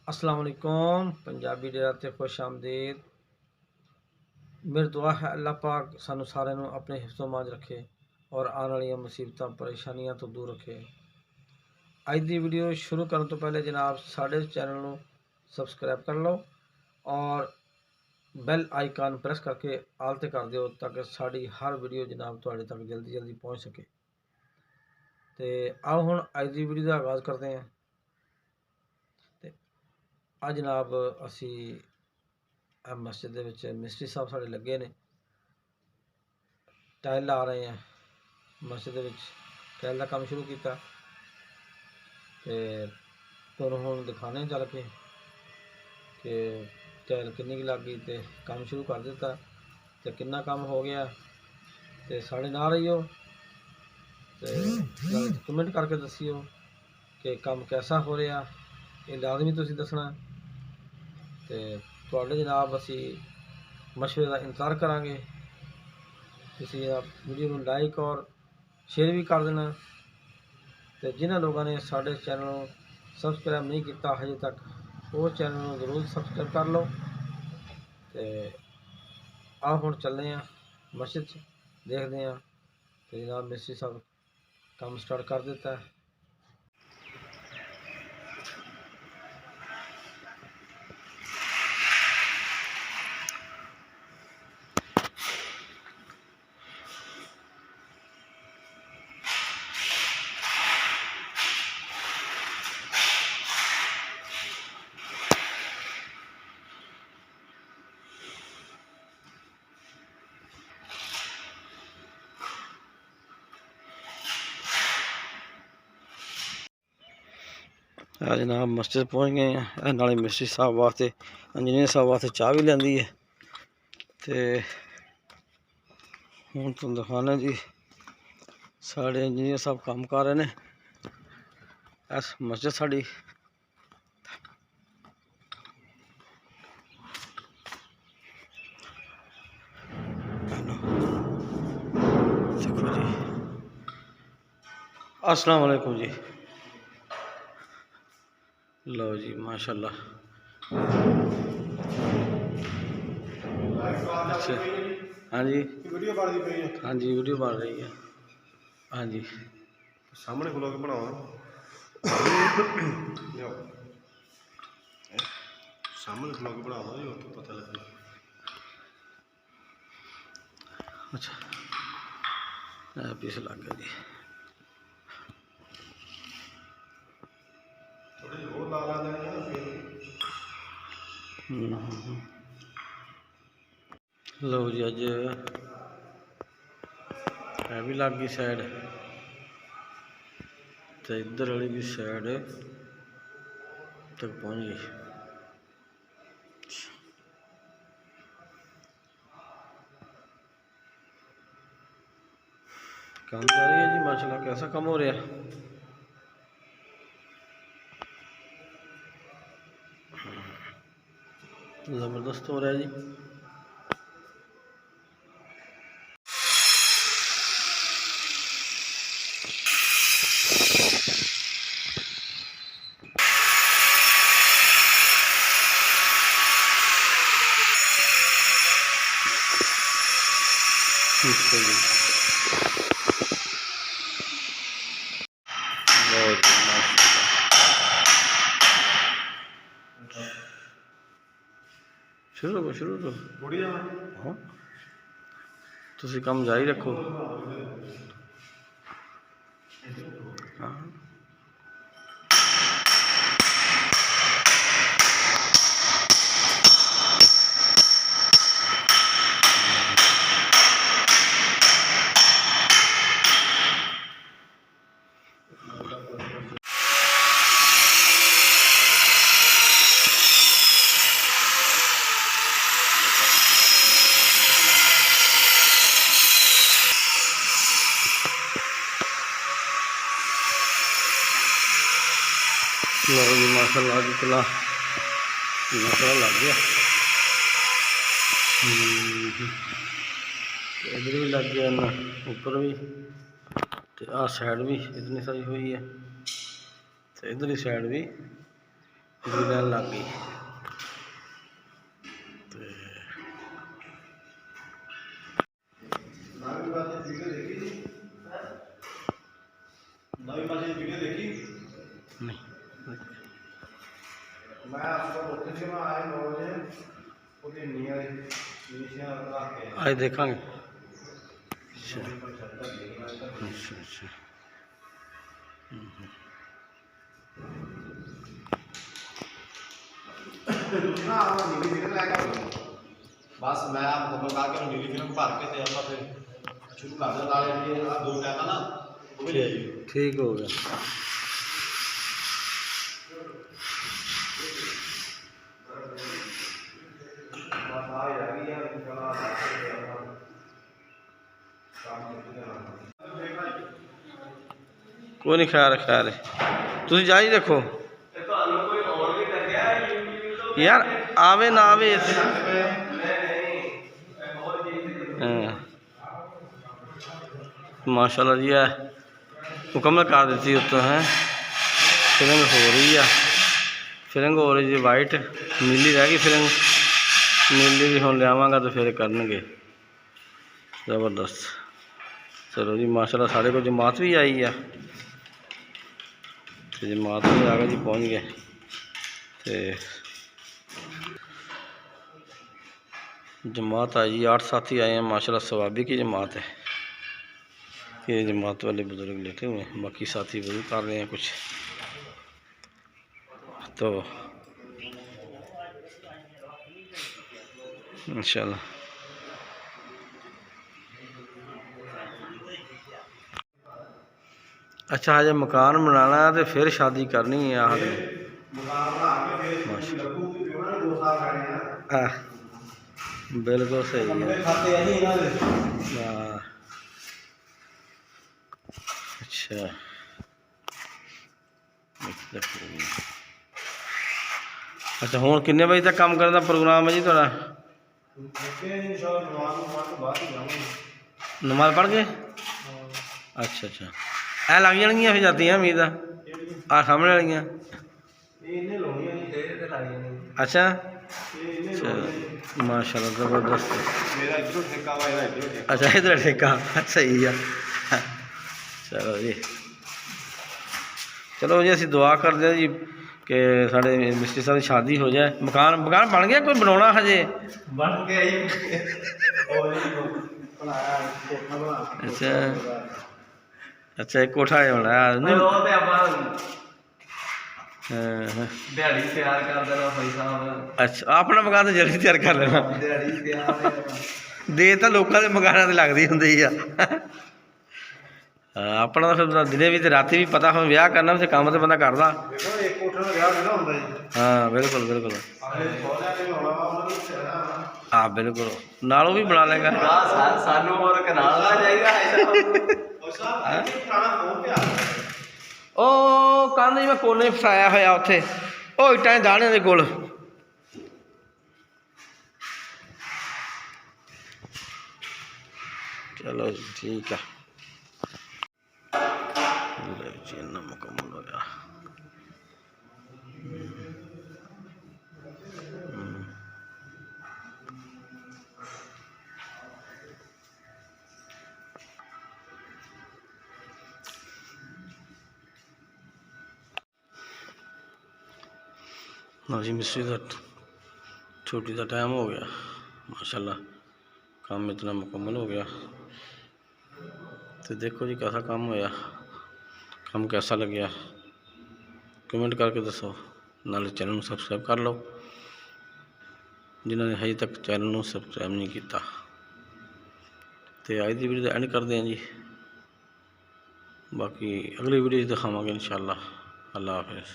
अस्सलाम वालेकुम। पंजाबी डेरा ते खुश आमदीद। मेरी दुआ है अल्लाह पाक सानू सारे नू अपने हिफ्ज़ो मांज रखे और आने वाली मुसीबतां परेशानियां तो दूर रखे। अज दी वीडियो शुरू करने तो पहले जनाब साढ़े चैनल नू सबसक्राइब कर लो और बैल आइकन प्रेस करके आल ते कर दिओ ताकि साड़ी हर वीडियो जनाब तुहाडे तक जल्दी जल्दी पहुँच सके। तो आओ हुण अज दी वीडियो का आगाज़ करते हैं। आ जनाब असी मस्जिद के मिस्त्री साहब साढ़े लगे ने टाइल ला रहे हैं। मस्जिद टाइल का काम शुरू किया तो हम दिखाने चल पे कि टाइल किन्नी लग गई तो काम शुरू कर दिता तो कितना काम हो गया। तो साढ़े ना रहियो तो कमेंट करके दसियो कि काम कैसा हो रहा, ये लाजमी तुसीं दसना। तो तुहाडे जनाब असी मशवरे का इंतजार करांगे। तुसीं जनाब वीडियो को लाइक और शेयर भी कर देना। तो जिन्होंने लोगों ने साढ़े चैनल को सबसक्राइब नहीं किया हजे तक वो चैनल को जरूर सबसक्राइब कर लो। तो आओ हुण चलने हैं मस्जिद देखते हैं। तो जनाब मिस्त्री साहब काम स्टार्ट कर दिता है। जनाब मस्जिद पहुँच गए हैं। नाले मिस्त्री साहब वास्ते इंजीनियर साहब वास्ते चाह भी लेंदी है। तो हूँ तुम दिखाना जी साढ़े इंजीनियर साहब काम कर रहे हैं इस मस्जिद साड़ी। देखो जी अस्सलाम वालेकुम जी। लो जी माशाल्लाह। अच्छा हाँ जी हाँ जी वीडियो बन रही है। हाँ जी सामने खुला के बनाओ सामने खुला के बनाओ तो पता लगे। अच्छा पीस लग गया जी। लो जी अज भी लग गई साइड तो इधर वाली भी साइड तक पहुँच गई। काम जारी है जी माशाल्लाह। कैसा काम हो रहा है? ज़बरदस्त हो रहा है जी। शुरू तो हाँ तुसी काम जारी रखो। हाँ लो जी माशाल्लाह जी चला माशाल्लाह लग गया। इधर भी लग गया ना ऊपर भी तो आ साइड भी इतनी सारी हुई है तो इधर ही साइड भी ग्रीन लग गई। नहीं आज देखा। अच्छा अच्छा अच्छा। बस मैं मुकम्मल करके नीली फिल्म भर के ते ਆਪਾਂ ਫਿਰ शुरू कर दें नाले जी दो टैक ना वो भी ले आइए। ठीक हो गया। कोई नहीं खैर खैर तुम जा ही देखो यार आवे ना आवे। माशाल्लाह जी है मुकम्मल कर दी उत्तों है। फिलिंग हो रही है, फिलिंग हो रही जी वाइट, नीली रह गई फिलिंग। नीली भी हम लियावांगा तो फिर करनगे ज़बरदस्त। चलो जी माशाल्लाह साढ़े को जमात भी आई है, तो जमात भी आ गए जी, पहुँच गए। तो जमात आई जी 8 साथी आए हैं माशाल्लाह। सवाबी की जमात है, ये जमात वाले बुज़ुर्ग लेटे हुए हैं, बाकी साथी वही कर रहे हैं कुछ। तो इंशाल्लाह अच्छा हजे मकान बनाना है तो फिर शादी करनी है। बिल्कुल सही है। अच्छा अच्छा हुण किन्ने बजे तक काम करने का प्रोग्राम है जी थोड़ा? नमाज पढ़ के अच्छा अच्छा ऐ लग जाएगी फिर जातियाँ उम्मीद आ सामने वाली। अच्छा माशाल्लाह ज़बरदस्त। अच्छा इधर ठेका सही है। चलो जी चलो जी असीं दुआ करते हैं जी कि साढ़े मिस्त्री साहब की शादी हो जाए। मकान मकान बन गया कोई बनाना हजे? बन गया। अच्छा अच्छा एक कोठा है बनाया नहीं? अच्छा अपना मकान तो जल्दी तैयार कर लेना। दे तो लोगों के मकाना तो लगती होंगी है। अपना तो फिर दिने भी राती भी पता हम ब्याह करना फिर काम तो बंदा करदा। हाँ बिल्कुल बिल्कुल हाँ बिल्कुल नालों भी बना लेगा। ओ कंध जी मैं कोने फसाया होया उत्थे ओ इट्टां दाने दे कोल। चलो ठीक है इन्ना मुकम्मल हो गया। हाँ जी मिस्त्री का छुट्टी का टाइम हो गया माशाल्लाह, काम इतना मुकम्मल हो गया। तो देखो जी कैसा काम होया, काम कैसा लग गया कमेंट करके दसो। नाले चैनल सबसक्राइब कर लो जिन्होंने अजे तक चैनल सबसक्राइब नहीं किया। तो अज की वीडियो एंड करते हैं जी, बाकी अगली वीडियो दिखावांगे इंशाअल्लाह। अल्लाह हाफिज़।